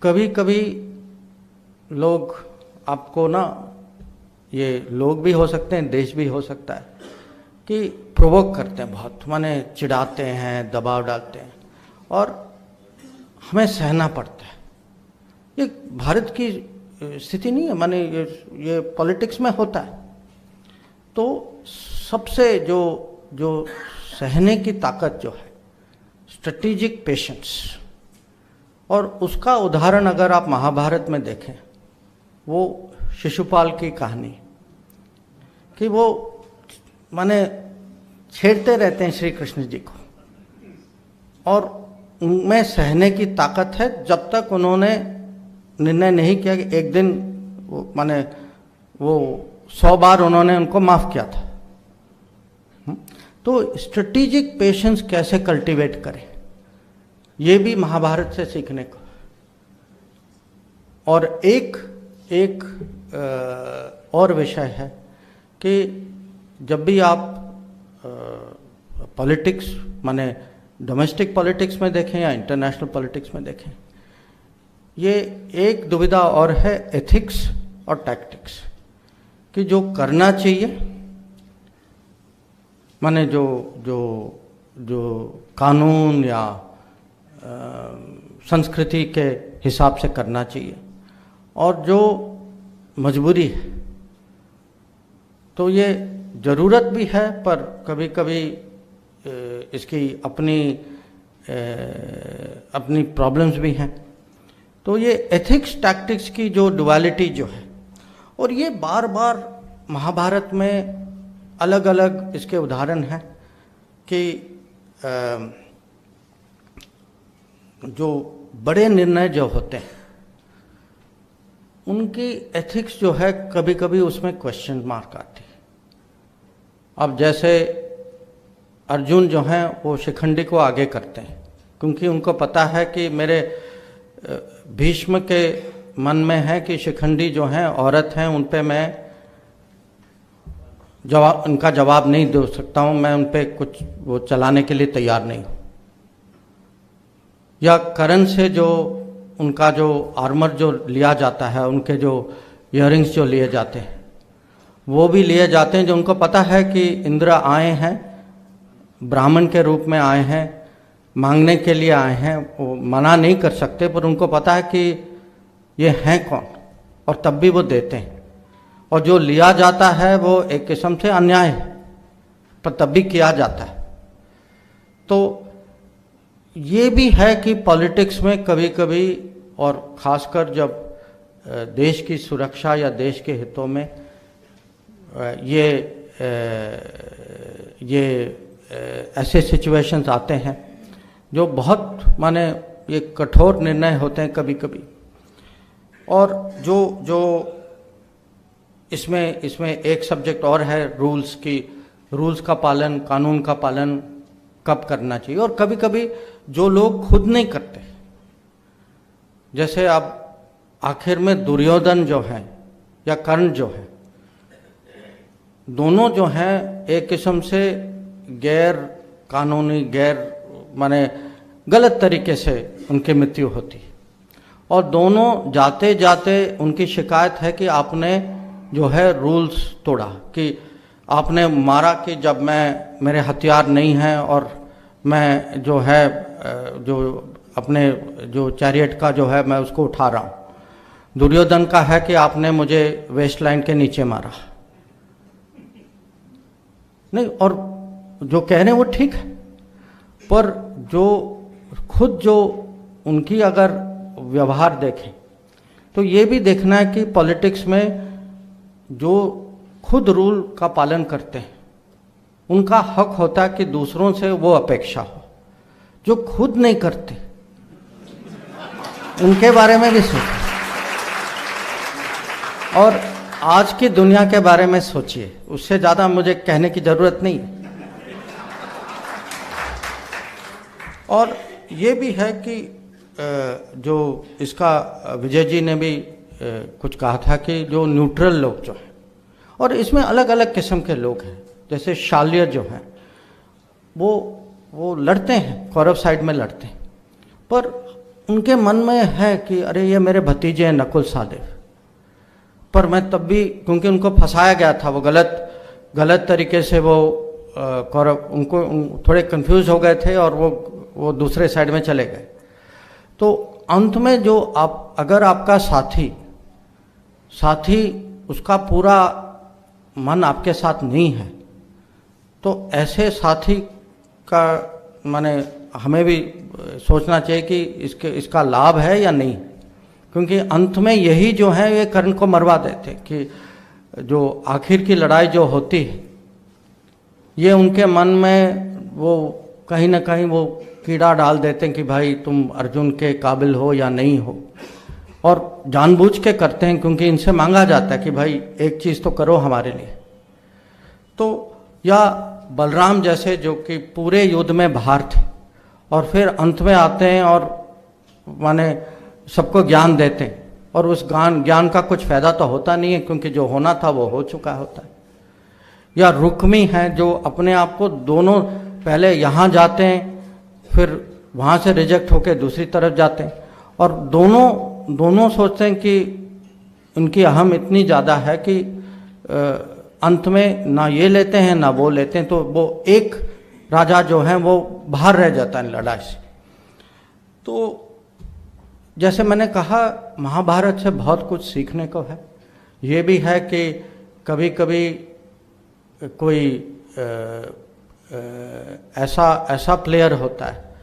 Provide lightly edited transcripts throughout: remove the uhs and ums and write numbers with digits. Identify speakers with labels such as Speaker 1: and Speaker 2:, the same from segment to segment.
Speaker 1: कभी कभी लोग आपको ना, ये लोग भी हो सकते हैं, देश भी हो सकता है, कि प्रोवोक करते हैं बहुत, माने चिढ़ाते हैं, दबाव डालते हैं और हमें सहना पड़ता है। ये भारत की स्थिति नहीं है, माने ये पॉलिटिक्स में होता है। तो सबसे जो सहने की ताकत जो है, स्ट्रेटेजिक पेशेंस, और उसका उदाहरण अगर आप महाभारत में देखें, वो शिशुपाल की कहानी, कि वो माने छेड़ते रहते हैं श्री कृष्ण जी को, और उनमें सहने की ताकत है जब तक उन्होंने निर्णय नहीं किया कि एक दिन माने वो 100 बार उन्होंने उनको माफ किया था। तो स्ट्रेटेजिक पेशेंस कैसे कल्टीवेट करें, ये भी महाभारत से सीखने को। और एक और विषय है कि जब भी आप पॉलिटिक्स माने डोमेस्टिक पॉलिटिक्स में देखें या इंटरनेशनल पॉलिटिक्स में देखें, ये एक दुविधा और है, एथिक्स और टैक्टिक्स, कि जो करना चाहिए माने जो कानून या संस्कृति के हिसाब से करना चाहिए, और जो मजबूरी है। तो ये ज़रूरत भी है, पर कभी कभी इसकी अपनी प्रॉब्लम्स भी हैं। तो ये एथिक्स टैक्टिक्स की जो डुअलिटी जो है, और ये बार बार महाभारत में अलग अलग इसके उदाहरण हैं कि जो बड़े निर्णय जो होते हैं उनकी एथिक्स जो है कभी कभी उसमें क्वेश्चन मार्क आती है। अब जैसे अर्जुन जो हैं वो शिखंडी को आगे करते हैं, क्योंकि उनको पता है कि मेरे भीष्म के मन में है कि शिखंडी जो हैं औरत हैं, उन पे मैं उनका जवाब नहीं दे सकता हूँ, मैं उन पे कुछ वो चलाने के लिए तैयार नहीं हूँ। या करण से जो उनका जो आर्मर जो लिया जाता है, उनके जो इयररिंग्स जो लिए जाते हैं, वो भी लिए जाते हैं, जो उनको पता है कि इंद्र आए हैं, ब्राह्मण के रूप में आए हैं, मांगने के लिए आए हैं, वो मना नहीं कर सकते, पर उनको पता है कि ये हैं कौन, और तब भी वो देते हैं। और जो लिया जाता है वो एक किस्म से अन्याय है, पर तब भी किया जाता है। तो ये भी है कि पॉलिटिक्स में कभी कभी, और ख़ासकर जब देश की सुरक्षा या देश के हितों में ये ऐसे सिचुएशंस आते हैं जो बहुत माने ये कठोर निर्णय होते हैं कभी कभी। और जो इसमें एक सब्जेक्ट और है रूल्स की, रूल्स का पालन, कानून का पालन कब करना चाहिए। और कभी कभी जो लोग खुद नहीं करते, जैसे अब आखिर में दुर्योधन जो है या कर्ण जो है, दोनों जो हैं एक किस्म से गैर कानूनी, गैर माने गलत तरीके से उनकी मृत्यु होती है। और दोनों जाते जाते उनकी शिकायत है कि आपने जो है रूल्स तोड़ा, कि आपने मारा कि जब मेरे हथियार नहीं हैं और मैं जो है जो अपने जो चैरियट का जो है मैं उसको उठा रहा हूँ। दुर्योधन का है कि आपने मुझे वेस्ट लाइन के नीचे मारा। नहीं, और जो कह रहे हैं वो ठीक है, पर जो खुद जो उनकी अगर व्यवहार देखें तो ये भी देखना है कि पॉलिटिक्स में जो खुद रूल का पालन करते हैं उनका हक होता है कि दूसरों से वो अपेक्षा हो। जो खुद नहीं करते उनके बारे में भी सोचें, और आज की दुनिया के बारे में सोचिए। उससे ज़्यादा मुझे कहने की ज़रूरत नहीं है। और ये भी है कि जो इसका विजय जी ने भी कुछ कहा था कि जो न्यूट्रल लोग जो हैं, और इसमें अलग अलग किस्म के लोग हैं, जैसे शाल्य जो हैं वो लड़ते हैं, कौरव साइड में लड़ते हैं, पर उनके मन में है कि अरे ये मेरे भतीजे हैं नकुल सहदेव, पर मैं तब भी, क्योंकि उनको फंसाया गया था, वो गलत तरीके से वो कौरव उनको थोड़े कंफ्यूज हो गए थे और वो दूसरे साइड में चले गए। तो अंत में जो अगर आपका साथी उसका पूरा मन आपके साथ नहीं है, तो ऐसे साथी का माने हमें भी सोचना चाहिए कि इसका लाभ है या नहीं, क्योंकि अंत में यही जो है ये कर्ण को मरवा देते कि जो आखिर की लड़ाई जो होती है ये उनके मन में वो कहीं ना कहीं वो कीड़ा डाल देते हैं कि भाई तुम अर्जुन के काबिल हो या नहीं हो, और जानबूझ के करते हैं क्योंकि इनसे मांगा जाता है कि भाई एक चीज़ तो करो हमारे लिए। तो या बलराम जैसे जो कि पूरे युद्ध में बाहर थे और फिर अंत में आते हैं और माने सबको ज्ञान देते हैं, और उस ज्ञान का कुछ फायदा तो होता नहीं है क्योंकि जो होना था वो हो चुका होता है। या रुक्मी है जो अपने आप को दोनों, पहले यहाँ जाते हैं फिर वहाँ से रिजेक्ट होकर दूसरी तरफ जाते हैं, और दोनों सोचते हैं कि उनकी अहम इतनी ज़्यादा है कि अंत में ना ये लेते हैं ना वो लेते हैं, तो वो एक राजा जो है वो बाहर रह जाता है लड़ाई से। तो जैसे मैंने कहा महाभारत से बहुत कुछ सीखने को है। ये भी है कि कभी कभी कोई ऐसा प्लेयर होता है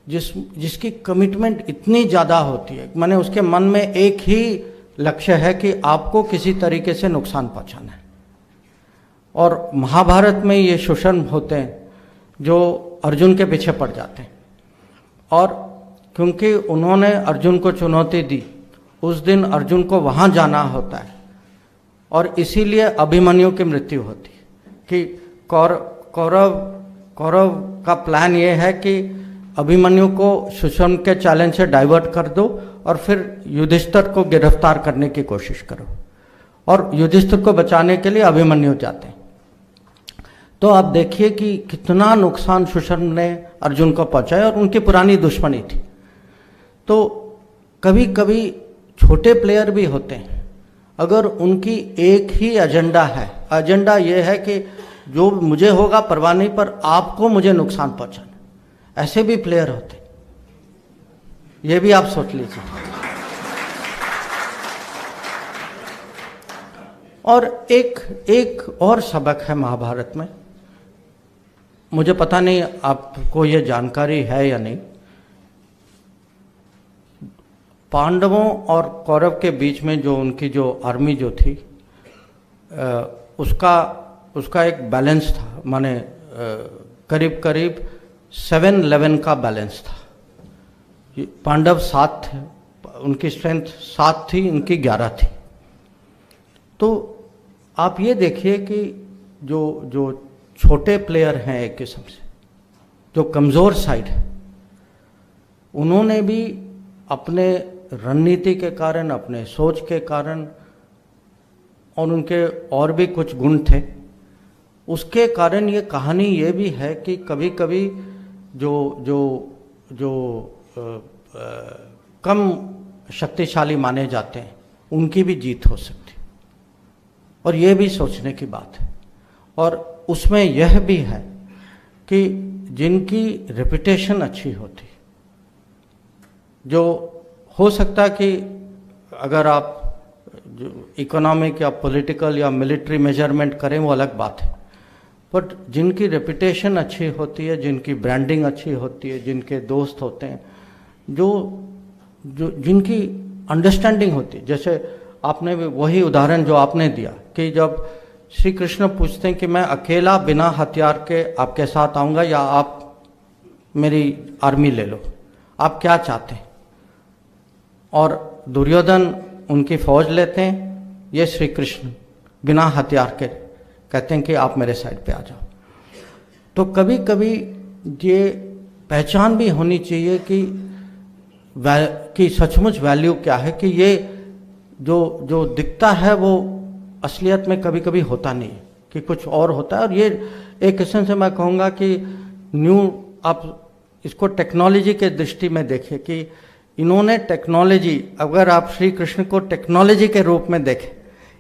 Speaker 1: जिसकी कमिटमेंट इतनी ज़्यादा होती है, माने उसके मन में एक ही लक्ष्य है कि आपको किसी तरीके से नुकसान पहुंचाना है। और महाभारत में ये सुषण होते हैं जो अर्जुन के पीछे पड़ जाते हैं, और क्योंकि उन्होंने अर्जुन को चुनौती दी, उस दिन अर्जुन को वहाँ जाना होता है, और इसीलिए अभिमन्यु की मृत्यु होती है कि कौरव का प्लान ये है कि अभिमन्यु को सुषम के चैलेंज से डाइवर्ट कर दो और फिर युधिष्ठिर को गिरफ्तार करने की कोशिश करो, और युधिष्ठिर को बचाने के लिए अभिमन्यु जाते हैं। तो आप देखिए कि कितना नुकसान सुषम ने अर्जुन को पहुंचाया, और उनकी पुरानी दुश्मनी थी। तो कभी कभी छोटे प्लेयर भी होते हैं, अगर उनकी एक ही एजेंडा ये है कि जो मुझे होगा परवाह नहीं, पर आपको मुझे नुकसान पहुंचाना, ऐसे भी प्लेयर होते, ये भी आप सोच लीजिए। और एक और सबक है महाभारत में, मुझे पता नहीं आपको ये जानकारी है या नहीं। पांडवों और कौरव के बीच में जो उनकी जो आर्मी जो थी उसका एक बैलेंस था, माने करीब 7-11 का बैलेंस था। पांडव 7 थे, उनकी स्ट्रेंथ 7 थी, उनकी 11 थी। तो आप ये देखिए कि जो छोटे प्लेयर हैं एक किस्म से, जो कमज़ोर साइड है, उन्होंने भी अपने रणनीति के कारण, अपने सोच के कारण, और उनके और भी कुछ गुण थे, उसके कारण ये कहानी ये भी है कि कभी कभी जो कम शक्तिशाली माने जाते हैं उनकी भी जीत हो सकती, और ये भी सोचने की बात है। और उसमें यह भी है कि जिनकी रेपुटेशन अच्छी होती, जो हो सकता है कि अगर आप जो इकोनॉमिक या पॉलिटिकल या मिलिट्री मेजरमेंट करें वो अलग बात है, बट जिनकी रेपुटेशन अच्छी होती है, जिनकी ब्रांडिंग अच्छी होती है, जिनके दोस्त होते हैं, जिनकी अंडरस्टैंडिंग होती है, जैसे आपने भी वही उदाहरण जो आपने दिया कि जब श्री कृष्ण पूछते हैं कि मैं अकेला बिना हथियार के आपके साथ आऊँगा या आप मेरी आर्मी ले लो, आप क्या चाहते हैं? और दुर्योधन उनकी फौज लेते हैं, ये श्री कृष्ण बिना हथियार के कहते हैं कि आप मेरे साइड पे आ जाओ। तो कभी कभी ये पहचान भी होनी चाहिए कि सचमुच वैल्यू क्या है, कि ये जो दिखता है वो असलियत में कभी कभी होता नहीं है, कि कुछ और होता है। और ये एक किस्म से मैं कहूँगा कि आप इसको टेक्नोलॉजी के दृष्टि में देखें कि इन्होंने टेक्नोलॉजी, अगर आप श्री कृष्ण को टेक्नोलॉजी के रूप में देखें,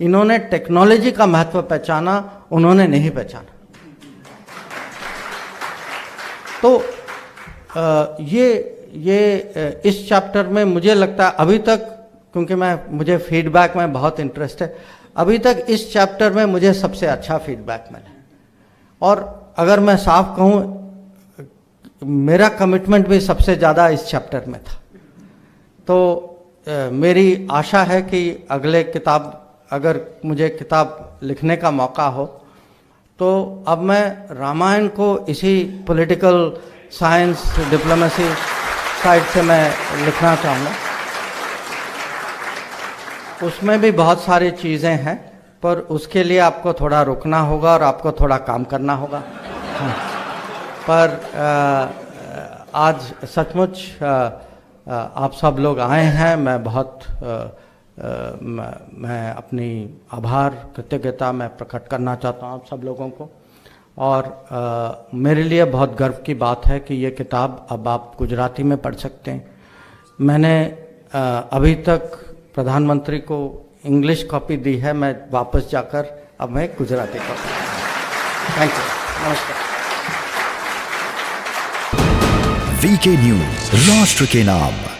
Speaker 1: इन्होंने टेक्नोलॉजी का महत्व पहचाना, उन्होंने नहीं पहचाना। तो ये इस चैप्टर में मुझे लगता है अभी तक, क्योंकि मुझे फीडबैक में बहुत इंटरेस्ट है, अभी तक इस चैप्टर में मुझे सबसे अच्छा फीडबैक मिला। और अगर मैं साफ कहूँ, मेरा कमिटमेंट भी सबसे ज़्यादा इस चैप्टर में था। तो मेरी आशा है कि अगले किताब, अगर मुझे किताब लिखने का मौका हो, तो अब मैं रामायण को इसी पॉलिटिकल साइंस डिप्लोमेसी साइड से मैं लिखना चाहूँगा। उसमें भी बहुत सारी चीज़ें हैं, पर उसके लिए आपको थोड़ा रुकना होगा और आपको थोड़ा काम करना होगा। हाँ। पर आज सचमुच आप सब लोग आए हैं, मैं बहुत मैं अपनी आभार कृतज्ञता मैं प्रकट करना चाहता हूँ आप सब लोगों को। और मेरे लिए बहुत गर्व की बात है कि ये किताब अब आप गुजराती में पढ़ सकते हैं। मैंने अभी तक प्रधानमंत्री को इंग्लिश कॉपी दी है, मैं वापस जाकर अब मैं गुजराती कॉपी। थैंक यू, नमस्कार।
Speaker 2: वीके न्यूज, राष्ट्र के नाम।